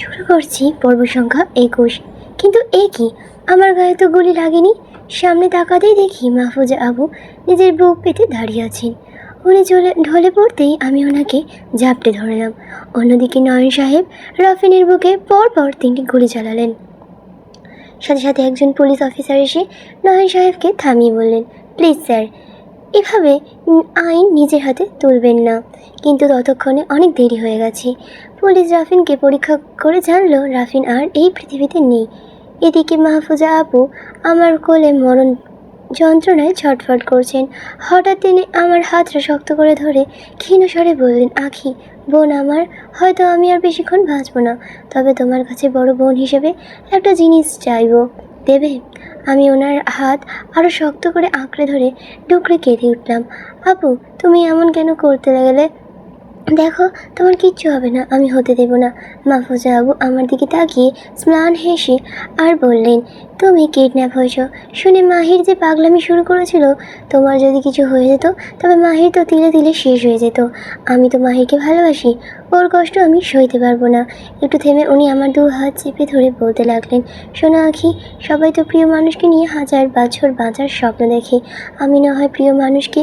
শুরু করছি পর্ব সংখ্যা 21। কিন্তু এ কি, আমার গায়ে তো গুলি লাগেনি। সামনে তাকাতেই দেখি মাহফুজা আবু নিজের বুক পেতে দাঁড়িয়ে আছেন। উনি ঢলে পড়তেই আমি ওনাকে ঝাপটে ধরলাম। অন্যদিকে নয়ন সাহেব রাফিনের বুকে পরপর 3টি গুলি চালালেন। সাথে সাথে একজন পুলিশ অফিসার এসে নয়ন সাহেবকে থামিয়ে বললেন, প্লিজ স্যার, এভাবে আইন নিজের হাতে তুলবেন না। কিন্তু ততক্ষণে অনেক দেরি হয়ে গেছে। পুলিশ রাফিনকে পরীক্ষা করে জানলো রাফিন আর এই পৃথিবীতে নেই। এদিকে মাহফুজা আপু আমার কোলে মরণ যন্ত্রণায় ছটফট করছেন। হঠাৎ তিনি আমার হাতটা শক্ত করে ধরে ক্ষীণ স্বরে বললেন, আখি বোন আমার, হয়তো আমি আর বেশিক্ষণ বাঁচব না, তবে তোমার কাছে বড় বোন হিসেবে একটা জিনিস চাইব, দেবে? আমি ওনার হাত আরও শক্ত করে আঁকড়ে ধরে ডুকরে কেঁদে উঠলাম। আপু, তুমি এমন কেন করতে গেলে? দেখো, তোমার কিচ্ছু হবে না, আমি হতে দেব না। মাহফুজা আবু আমার দিকে তাকিয়ে ম্লান হেসে আর বললেন, তুমি কিডন্যাপ হয়েছ শুনে মাহির যে পাগলামি শুরু করেছিল, তোমার যদি কিছু হয়ে যেত তবে মাহির তো তিলে তিলে শেষ হয়ে যেত। আমি তো মাহিরকে ভালোবাসি, ওর কষ্ট আমি সইতে পারবো না। একটু থেমে উনি আমার 2 হাত চেপে ধরে বলতে লাগলেন, শোনো আখি, সবাই তো প্রিয় মানুষকে নিয়ে হাজার বছর বাঁচার স্বপ্ন দেখে। আমি না হয় প্রিয় মানুষকে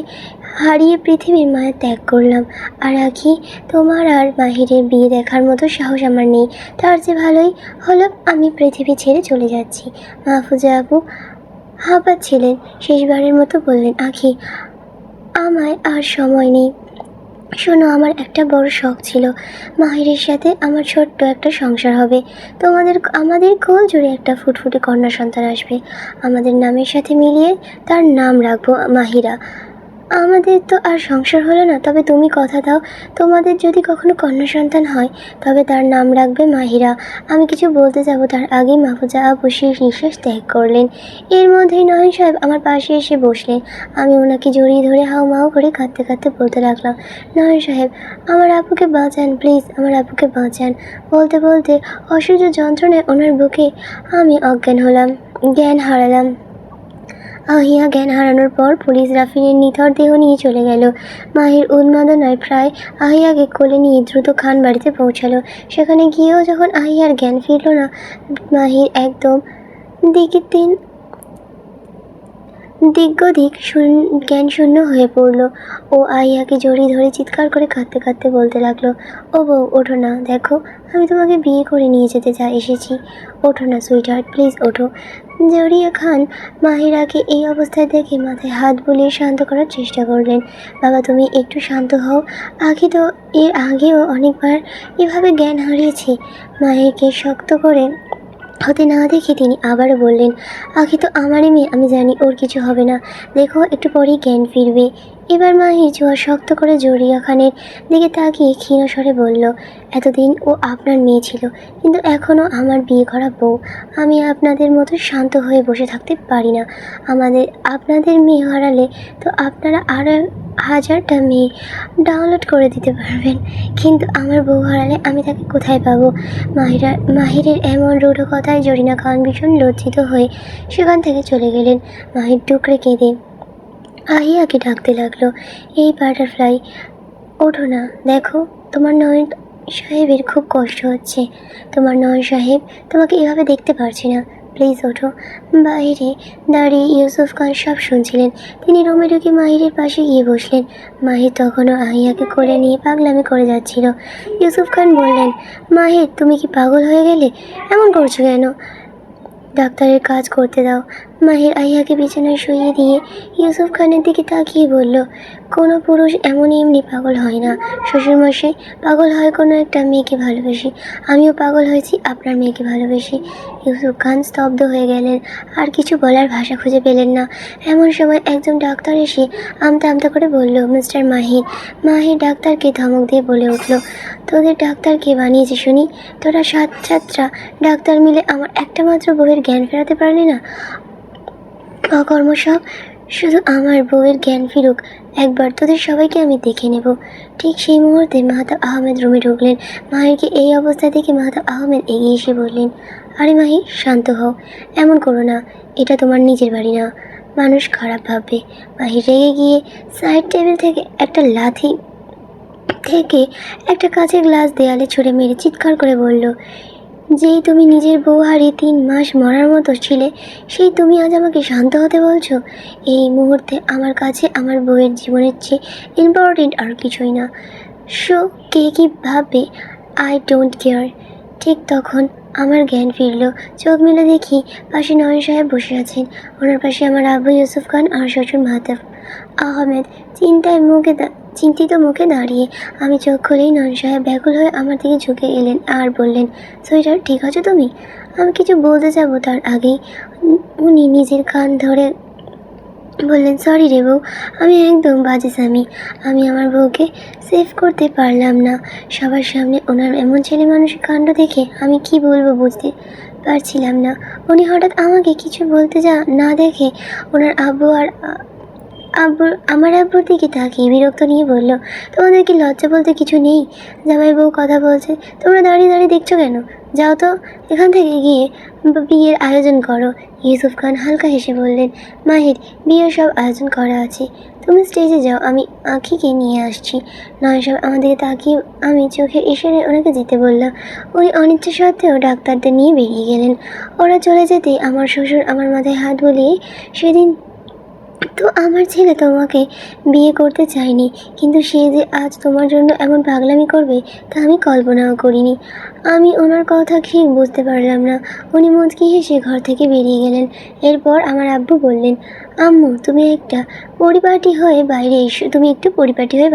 হারিয়ে পৃথিবীর মায়া ত্যাগ করলাম, আর আখি, তোমার আর মাহিরের বিয়ে দেখার মতো সাহস আমার নেই। তার যে ভালোই হলো আমি পৃথিবী ছেড়ে চলে যাচ্ছি। মাহফুজা আপু হাঁপাচ্ছিলেন, শেষবারের মতো বললেন, আখি, আমায় আর সময় নেই। শোনো, আমার একটা বড় শখ ছিল, মাহিরের সাথে আমার ছোট্ট একটা সংসার হবে। আমাদের কোল জুড়ে একটা ফুটফুটে কন্যা সন্তান আসবে। আমাদের নামের সাথে মিলিয়ে তার নাম রাখবো মাহিরা। আমাদের তো আর সংসার হলো না, তবে তুমি কথা দাও, তোমাদের যদি কখনো কন্যা সন্তান হয় তবে তার নাম রাখবে মাহিরা। আমি কিছু বলতে যাব তার আগেই মাহফুজা আপু শেষ নিঃশ্বাস ত্যাগ করলেন। এর মধ্যেই নয়ন সাহেব আমার পাশে এসে বসলেন। আমি ওনাকে জড়িয়ে ধরে হাউমাউ করে কাঁদতে কাঁদতে বলতে লাগলাম, নয়ন সাহেব, আমার আপুকে বাঁচান প্লিজ, আমার আপুকে বাঁচান। বলতে বলতে অসহ্য যন্ত্রণায় ওনার বুকে আমি জ্ঞান হারালাম। আহিয়া জ্ঞান হারানোর পর পুলিশ রাফিনের নিথর দেহ নিয়ে চলে গেল। মাহির উন্মাদনায় প্রায় আহিয়াকে কোলে নিয়ে দ্রুত খান বাড়িতে পৌঁছালো। সেখানে গিয়েও যখন আহিয়ার জ্ঞান ফিরল না, মাহির একদম দিগ্গদিক জ্ঞান শূন্য হয়ে পড়ল। ও আহিয়াকে জড়িয়ে ধরে চিৎকার করে কাঁদতে কাঁদতে বলতে লাগলো, ও বউ, ওঠো না, দেখো আমি তোমাকে বিয়ে করে নিয়ে যেতে এসেছি। ওঠো না সুইটহার্ট, প্লিজ ওঠো। জড়িয়া খান মাহিরাকে এই অবস্থায় দেখে মাথায় হাত বুলিয়ে শান্ত করার চেষ্টা করলেন। বাবা, তুমি একটু শান্ত হও। আগে তো এর আগেও অনেকবার এভাবে জ্ঞান হারিয়েছি। মাহিরকে শক্ত করে হতে না দেখে তিনি আবারও বললেন, আখি তো আমারই মেয়ে, আমি জানি ওর কিছু হবে না, দেখো একটু পরেই জ্ঞান ফিরবে। এবার মাহির জোয়া শক্ত করে জড়িয়া খানের দিকে তাকিয়ে ক্ষীণ স্বরে বলল, এতদিন ও আপনার মেয়ে ছিল, কিন্তু এখনও আমার বিয়ে করা বউ। আমি আপনাদের মতো শান্ত হয়ে বসে থাকতে পারি না। আপনাদের মেয়ে হারালে তো আপনারা আরও 1000টা মেয়ে ডাউনলোড করে দিতে পারবেন, কিন্তু আমার বউ হারালে আমি তাকে কোথায় পাবো? মাহিরের এমন রূঢ় কথায় জরিনা খান ভীষণ লজ্জিত হয়ে সেখান থেকে চলে গেলেন। মাহির টুকরে কেঁদে আহিয়াকে ডাকতে লাগলো, এই বাটারফ্লাই, ওঠো না, দেখো তোমার নয়ন সাহেবের খুব কষ্ট হচ্ছে। তোমার নয়ন সাহেব তোমাকে এভাবে দেখতে পারছি না, প্লিজ ওঠো। বাইরে দাঁড়িয়ে ইউসুফ খান সব শুনছিলেন। তিনি রুমে ঢুকে মাহিরের পাশে গিয়ে বসলেন। মাহির তখনও আহিয়াকে কোলে নিয়ে পাগলামি করে যাচ্ছিল। ইউসুফ খান বললেন, মাহির, তুমি কি পাগল হয়ে গেলে? এমন করছো কেন? ডাক্তারের কাজ করতে দাও। মাহির আহিয়াকে বিছানায় শুইয়ে দিয়ে ইউসুফ খানের দিকে তাকিয়ে বলল, কোনো পুরুষ এমনি পাগল হয় না শ্বশুরমশাই, পাগল হয় কোনো একটা মেয়েকে ভালোবেসে। আমিও পাগল হয়েছি আপনার মেয়েকে ভালোবেসে। ইউসুফ খান স্তব্ধ হয়ে গেলেন, আর কিছু বলার ভাষা খুঁজে পেলেন না। এমন সময় একজন ডাক্তার এসে আমতা আমতা করে বলল, মিস্টার মাহির। মাহির ডাক্তারকে ধমক দিয়ে বলে উঠল, তোদের ডাক্তার কে বানিয়েছে শুনি? তোরা 7 ছাত্রা ডাক্তার মিলে আমার একটা মাত্র বউয়ের জ্ঞান ফেরাতে পারলি না? অকর্ম সব, শুধু আমার বউয়ের জ্ঞান ফিরুক একবার, তোদের সবাইকে আমি দেখে নেব। ঠিক সেই মুহূর্তে মাহতাব আহমেদ রুমে ঢুকলেন। মাহিরকে এই অবস্থা দেখে মাহতাব আহমেদ এগিয়ে এসে বললেন, আরে মাহির, শান্ত হও, এমন করো না, এটা তোমার নিজের বাড়ি না, মানুষ খারাপ ভাববে। মাহির রেগে গিয়ে সাইড টেবিল থেকে একটা লাথি থেকে একটা কাঁচের গ্লাস দেয়ালে ছুঁড়ে মেরে চিৎকার করে বলল, যেই তুমি নিজের বউ হারিয়ে 3 মাস মরার মতো ছিলে, সেই তুমি আজ আমাকে শান্ত হতে বলছো? এই মুহূর্তে আমার কাছে আমার বউয়ের জীবনের চেয়ে ইম্পর্টেন্ট আর কিছুই না। সো কে কী ভাববে, আই ডোন্ট কেয়ার। ঠিক তখন আমার জ্ঞান ফিরল। চোখ মেলে দেখি পাশে নয়ন সাহেব বসে আছেন। ওনার পাশে আমার আব্বু ইউসুফ খান আর শ্বশুর মাহতাব আহমেদ চিন্তিত মুখে দাঁড়িয়ে। আমি চোখ খুলেই নয়ন সাহেব ব্যাকুল হয়ে আমার দিকে ঝুঁকে এলেন আর বললেন, সুইটার ঠিক আছো তুমি? আমি কিছু বলতে যাবো তার আগেই উনি নিজের কান ধরে বললেন, সরি রে বউ, আমি একদম বাজে স্বামী। আমি আমার বউকে সেভ করতে পারলাম না। সবার সামনে ওনার এমন ছেলে মানুষের কাণ্ড দেখে আমি কি বলবো বুঝতে পারছিলাম না। উনি হঠাৎ আমাকে কিছু বলতে না দেখে ওনার আমার আব্বুর দিকে তাকিয়ে বিরক্ত নিয়ে বলল, তোমাদের কি লজ্জা বলতে কিছু নেই? জামাই বউ কথা বলছে, তোমরা দাঁড়িয়ে দাঁড়িয়ে দেখছো কেন? যাও তো এখান থেকে গিয়ে বিয়ের আয়োজন করো। ইউসুফ খান হালকা হেসে বললেন, মাহির, বিয়ের সব আয়োজন করা আছে, তুমি স্টেজে যাও, আমি আঁখিকে নিয়ে আসছি। নয় সব আমাদেরকে তাকিয়ে আমি চোখের ইশারায় ওনাকে যেতে বললাম। উনি অনিচ্ছা সত্ত্বেও ডাক্তারদের নিয়ে বেরিয়ে গেলেন। ওরা চলে যেতেই আমার শ্বশুর আমার মাথায় হাত বুলিয়ে, সেদিন তো আমার ছেলে তোমাকে বিয়ে করতে চায়নি, কিন্তু সে যে আজ তোমার জন্য এমন পাগলামি করবে তা আমি কল্পনাও করিনি। আমি ওনার কথা ঠিক বুঝতে পারলাম না। উনি মুচকি হেসে ঘর থেকে বেরিয়ে গেলেন। এরপর আমার আব্বু বললেন, আম্মু তুমি একটু পরিপাটি হয়ে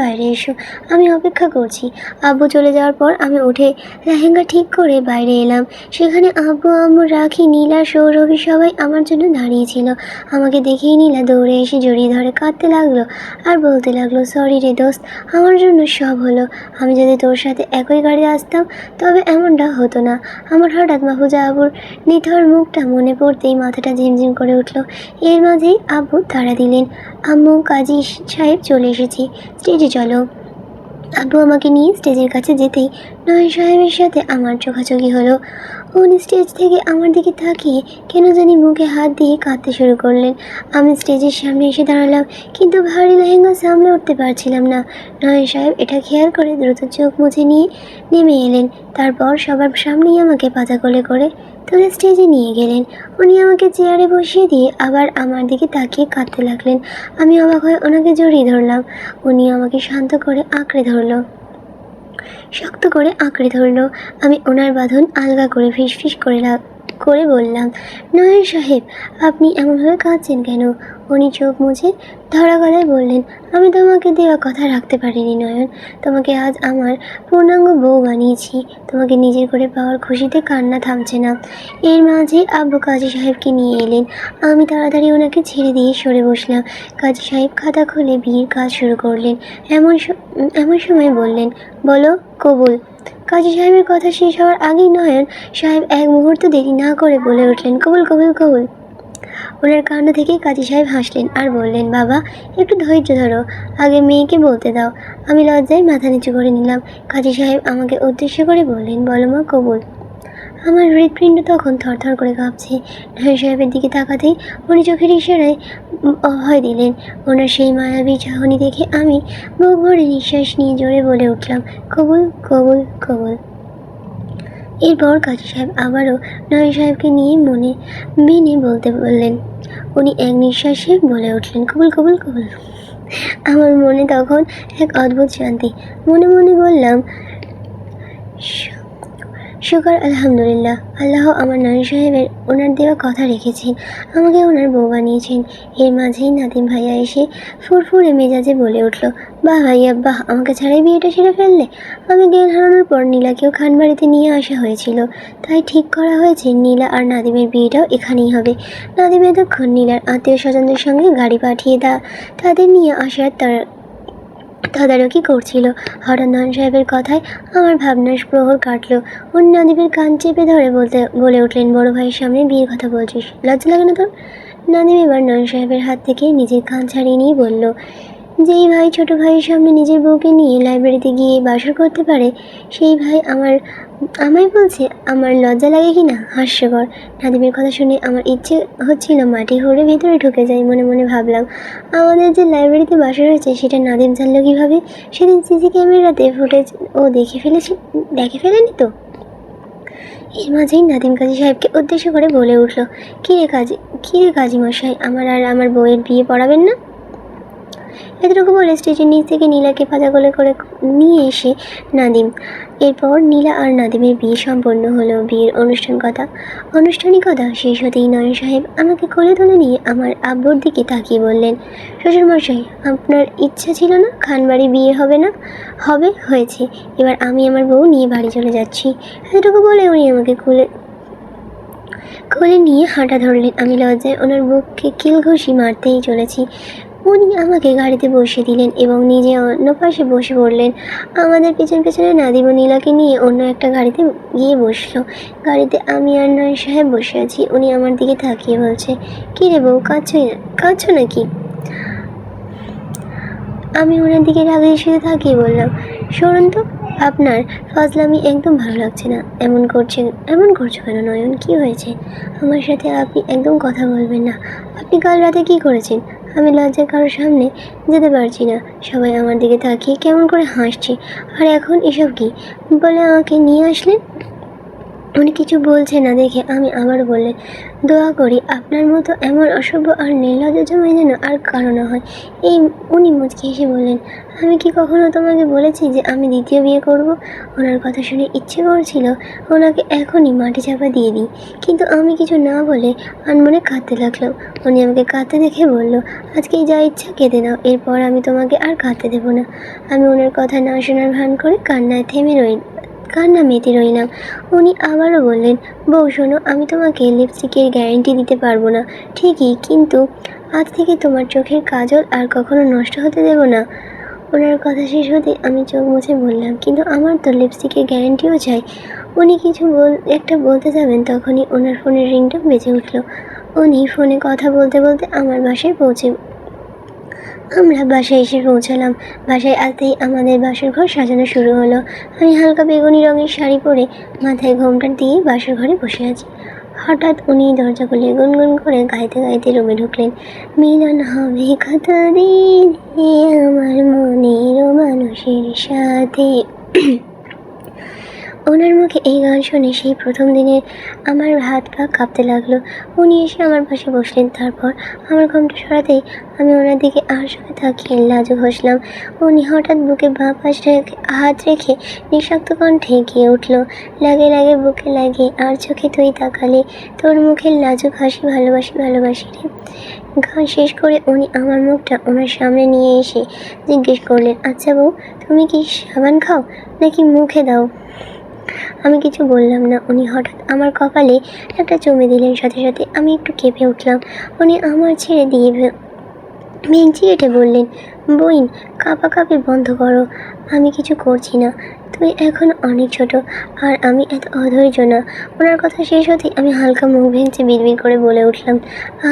বাইরে এসো, আমি অপেক্ষা করছি। আব্বু চলে যাওয়ার পর আমি উঠে লেহেঙ্গা ঠিক করে বাইরে এলাম। সেখানে আব্বু, আম্মু, রাখি, নীলা, সৌরভী সবাই আমার জন্য দাঁড়িয়েছিল। আমাকে দেখেই নীলা দৌড়ে এসে জড়িয়ে ধরে কাঁদতে লাগলো আর বলতে লাগলো, সরি রে দোস্ত, আমার জন্য সব হলো। আমি যদি তোর সাথে একই গাড়ি আসতাম তবে এমনটা হতো না। আমার হঠাৎ মাহফুজা আবুর নিথর মুখটা মনে পড়তেই মাথাটা ঝিমঝিম করে উঠল। এর মাঝেই আব্বু তাড়া দিলেন, আম্মু, কাজী সাহেব চলে এসেছি, স্টেজে চলো। আব্বু আমাকে নিয়ে স্টেজের কাছে যেতেই নয়ন সাহেবের সাথে আমার চোখাচোখি হলো। উনি স্টেজ থেকে আমার দিকে তাকিয়ে কেন জানি মুখে হাত দিয়ে কাঁদতে শুরু করলেন। আমি স্টেজের সামনে এসে দাঁড়ালাম, কিন্তু ভারী লেহেঙ্গা সামলে উঠতে পারছিলাম না। নয়ন সাহেব এটা খেয়াল করে দ্রুত চোখ মুছে নিয়ে নেমে এলেন। তারপর সবার সামনেই আমাকে পাতা কোলে করে তুলে স্টেজে নিয়ে গেলেন। উনি আমাকে চেয়ারে বসিয়ে দিয়ে আবার আমার দিকে তাকিয়ে কাঁদতে লাগলেন। আমি অবাক হয়ে ওনাকে জড়িয়ে ধরলাম। উনি আমাকে শক্ত করে আঁকড়ে ধরলো। আমি ওনার বাঁধন আলগা করে ফিসফিস করে বললাম, নয়ন সাহেব, আপনি এমনভাবে কাঁদছেন কেন? উনি চোখ মুছে ধরা গলায় বললেন, আমি তোমাকে দেওয়া কথা রাখতে পারিনি নয়ন। তোমাকে আজ আমার পূর্ণাঙ্গ বউ বানিয়েছি। তোমাকে নিজের করে পাওয়ার খুশিতে কান্না থামছে না। এর মাঝে আব্বু কাজী সাহেবকে নিয়ে এলেন। আমি তাড়াতাড়ি ওনাকে ছেড়ে দিয়ে সরে বসলাম। কাজী সাহেব খাতা খুলে বিয়ের কাজ শুরু করলেন। এমন সময় বললেন, বলো কবুল। কাজী সাহেবের কথা শেষ হওয়ার আগেই নয়ন সাহেব এক মুহূর্ত দেরি না করে বলে উঠলেন, কবুল, কবুল, কবুল। ওনার কাণ্ড থেকে কাজী সাহেব হাসলেন আর বললেন, বাবা, একটু ধৈর্য ধরো, আগে মেয়েকে বলতে দাও। আমি লজ্জায় মাথা নিচু করে নিলাম। কাজী সাহেব আমাকে উদ্দেশ্য করে বললেন, বলো মা, কবুল। আমার হৃৎপিণ্ড তখন থরথর করে কাঁপছে। নয়ন সাহেবের দিকে তাকাতেই উনি চোখের ইশারায় অভয় দিলেন। ওনার সেই মায়াবী চাহনি দেখে আমি বুক ভরে নিঃশ্বাস নিয়ে জোরে বলে উঠলাম, কবুল, কবুল, কবুল। এরপর কাজী সাহেব আবারও নয়ন সাহেবকে নিয়ে মেনে বলতে বললেন। উনি এক নিঃশ্বাসে বলে উঠলেন, কবুল, কবুল, কবুল। আমার মনে তখন এক অদ্ভুত শান্তি। মনে মনে বললাম, শুকর আলহামদুলিল্লাহ, আল্লাহ আমার নয়ন সাহেবের ওনার দেওয়া কথা রেখেছেন, আমাকে ওনার বউ বানিয়েছেন। এর মাঝেই নাদিম ভাইয়া এসে ফুরফুরে মেজাজে বলে উঠল, বাহ ভাইয়া বাহ, আমাকে ছাড়াই বিয়েটা সেরে ফেললে। আমি জ্ঞান হারানোর পর নীলাকেও খানবাড়িতে নিয়ে আসা হয়েছিল, তাই ঠিক করা হয়েছে নীলা আর নাদিমের বিয়েটাও এখানেই হবে। নাদিম এতক্ষণ নীলার আত্মীয় স্বজনদের সঙ্গে গাড়ি পাঠিয়ে তাদের নিয়ে আসার তদারকি করছিল। হঠাৎ নয়ন সাহেবের কথায় আমার ভাবনার প্রহর কাটল। উনি নাদিমের কান চেপে ধরে বলে উঠলেন, বড় ভাইয়ের সামনে বিয়ের কথা বলছিস, লজ্জা লাগে না তোর? নাদিম এবার নয়ন সাহেবের হাত থেকে নিজের কান ছাড়িয়ে নিয়ে বলল, যেই ভাই ছোট ভাইয়ের সামনে নিজের বউকে নিয়ে লাইব্রেরিতে গিয়ে বাসর করতে পারে, সেই ভাই আমায় বলছে আমার লজ্জা লাগে কি না? হাস্যকর। নাদিমের কথা শুনে আমার ইচ্ছে হচ্ছিল মাটি হরে ভেতরে ঢুকে যাই। মনে মনে ভাবলাম, আমাদের যে লাইব্রেরিতে বাসা হয়েছে সেটা নাদিম জানলো কীভাবে? সেদিন সিসি ক্যামেরাতে ফুটেজ ও দেখে ফেলেনি তো? এর মাঝেই নাদিম কাজী সাহেবকে উদ্দেশ্য করে বলে উঠল, কিরে কাজী মশাই, আমার আর আমার বউয়ের বিয়ে পড়াবেন না? এতটুকু বলে স্টেজের নিচ থেকে নীলাকে পাজা কোলে করে নিয়ে এসে নাদিম। এরপর নীলা আর নাদিমের বিয়ে সম্পন্ন হলো। বিয়ের আনুষ্ঠানিকতা শেষ হতেই নয়ন সাহেব আমাকে কোলে তুলে নিয়ে আমার আব্বুর দিকে তাকিয়ে বললেন, শ্বশুরমশাই, আপনার ইচ্ছা ছিল না খানবাড়ি বিয়ে হবে না? হয়েছে। এবার আমি আমার বউ নিয়ে বাড়ি চলে যাচ্ছি। এতটুকু বলে উনি আমাকে কোলে নিয়ে হাঁটা ধরলেন। আমি লজ্জায় ওনার বুককে কিলঘুষি মারতেই চলেছি। উনি আমাকে গাড়িতে বসিয়ে দিলেন এবং নিজে অন্য পাশে বসে পড়লেন। আমাদের পেছনে নাদিম ও নীলাকে নিয়ে অন্য একটা গাড়িতে গিয়ে বসলো। গাড়িতে আমি আর নয়ন সাহেব বসে আছি। উনি আমার দিকে তাকিয়ে বলছে, কী রে বউ, কাঁদছো নাকি? আমি ওনার দিকে রাগের সাথে তাকিয়ে বললাম, সরুন তো, আপনার ফাজলামি একদম ভালো লাগছে না। এমন করছো কেন নয়ন, কি হয়েছে? আমার সাথে আপনি একদম কথা বলবেন না। আপনি কাল রাতে কি করেছেন? আমি লজ্জায় কারোর সামনে যেতে পারছি না। সবাই আমার দিকে তাকিয়ে কেমন করে হাসছে। আর এখন এসব কি বলে আমাকে নিয়ে আসলেন? উনি কিছু বলছে না দেখে আমি আবার বললেন, দোয়া করি আপনার মতো এমন অসভ্য আর নির্লজ্জ জামাই যেন আর কারো না হয়। উনি মুচকি হেসে বললেন, আমি কি কখনো তোমাকে বলেছি যে আমি দ্বিতীয় বিয়ে করব? ওনার কথা শুনে ইচ্ছে করছিল ওনাকে এখনই মাটি চাপা দিয়ে দিই, কিন্তু আমি কিছু না বলে আনমনে কাঁদতে লাগলাম। উনি আমাকে কাঁদতে দেখে বলল, আজকেই যা ইচ্ছা কেঁদে নাও, এরপর আমি তোমাকে আর কাঁদতে দেবো না। আমি ওনার কথা না শোনার ভান করে কান্না মেতে রইলাম। উনি আবারও বললেন, বউ শোনো, আমি তোমাকে লিপস্টিকের গ্যারেন্টি দিতে পারবো না ঠিকই, কিন্তু আজ থেকে তোমার চোখের কাজল আর কখনো নষ্ট হতে দেব না। ওনার কথা শেষ হতে আমি চোখ মুছে বললাম, কিন্তু আমার তো লিপস্টিকের গ্যারেন্টিও চাই। উনি কিছু একটা বলতে যাবেন, তখনই ওনার ফোনের রিংটা বেজে উঠল। উনি ফোনে কথা বলতে বলতে আমরা বাসায় এসে পৌঁছালাম। বাসায় আসতেই আমাদের বাসর ঘর সাজানো শুরু হলো। আমি হালকা বেগুনি রঙের শাড়ি পরে মাথায় ঘোমটা দিয়ে বাসর ঘরে বসে আছি। হঠাৎ উনি দরজা খুলে গুনগুন করে গাইতে গাইতে রুমে ঢুকলেন, মিলন হবে কতদিন আমার মনের মানুষের সাথে। ওনার মুখে এই গান শুনে সেই প্রথম দিনে আমার হাত পা কাঁপতে লাগলো। উনি এসে আমার পাশে বসলেন। তারপর আমার ঘোমটা সরাতেই আমি ওনার দিকে আশাকে তাকিয়ে লাজুক হাসলাম। উনি হঠাৎ বুকে বাঁ পাশে হাত রেখে নিঃশব্দ কণ্ঠে গিয়ে উঠল, লাগে লাগে বুকে লাগে আর চোখে তুই তাকালে, তোর মুখের লাজুক হাসি ভালোবাসি রে। গান শেষ করে উনি আমার মুখটা ওনার সামনে নিয়ে এসে জিজ্ঞেস করলেন, আচ্ছা বউ, তুমি কি সাবান খাও নাকি মুখে দাও? আমি কিছু বললাম না। উনি হঠাৎ আমার কপালে একটা চুমে দিলেন। সাথে সাথে আমি একটু কেঁপে উঠলাম। উনি আমার ছেড়ে দিয়ে ভেঙচি এঁটে বললেন, বইন, কাঁপাকাঁপি বন্ধ করো, আমি কিছু করছি না। তুই এখন অনেক ছোট আর আমি এত অধৈর্য না। ওনার কথা শেষ হতেই আমি হালকা মুখ ভেঙচি বিড়বিড় করে বলে উঠলাম,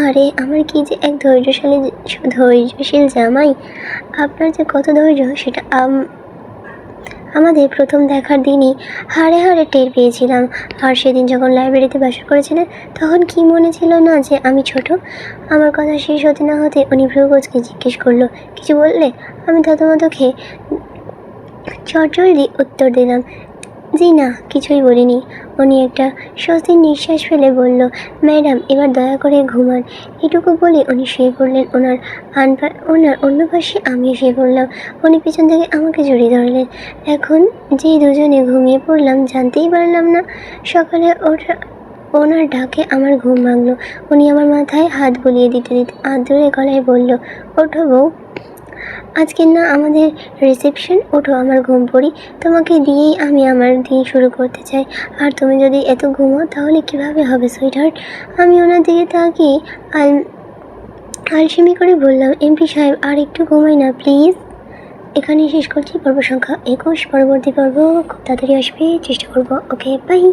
আরে আমার কি যে এক ধৈর্যশীল জামাই। আপনার যে কত ধৈর্য সেটা আমাদের প্রথম দেখার দিনই হাড়ে হাড়ে টের পেয়েছিলাম। আর সেদিন যখন লাইব্রেরিতে বাসর করেছিলেন, তখন কি মনে ছিল না যে আমি ছোট? আমার কথা শেষ হতে না হতে উনি ভ্রুকুঁচকে জিজ্ঞেস করলো, কিছু বললে? আমি থতমত খেয়ে চটজলদি উত্তর দিলাম, জি না, কিছুই বলিনি। উনি একটা স্বস্তির নিঃশ্বাস ফেলে বলল, ম্যাডাম, এবার দয়া করে ঘুমান। এটুকু বলে উনি শুয়ে পড়লেন। ওনার অন্য পাশে আমিও শুয়ে পড়লাম। উনি পিছন থেকে আমাকে জড়িয়ে ধরলেন। এখন যেই দুজনে ঘুমিয়ে পড়লাম, জানতেই পারলাম না। সকালে ওনার ডাকে আমার ঘুম ভাঙলো। উনি আমার মাথায় হাত বুলিয়ে দিতে দিতে আদুরে গলায় বলল, ওঠো বউ, আজকে না আমাদের রিসেপশন, ওঠো, আমার ঘুম পড়ি। তোমাকে দিয়েই আমি আমার দিন শুরু করতে চাই। আর তুমি যদি এত ঘুমাও তাহলে কিভাবে হবে সুইটহার্ট? আমি ওনার দিকে তাকিয়ে আলসেমি করে বললাম, এমপি সাহেব, আর একটু ঘুমাই না প্লিজ। এখানেই শেষ করছি পর্ব সংখ্যা 21। পরবর্তী পর্ব খুব তাড়াতাড়ি আসবে, চেষ্টা করবো। ওকে, বাই।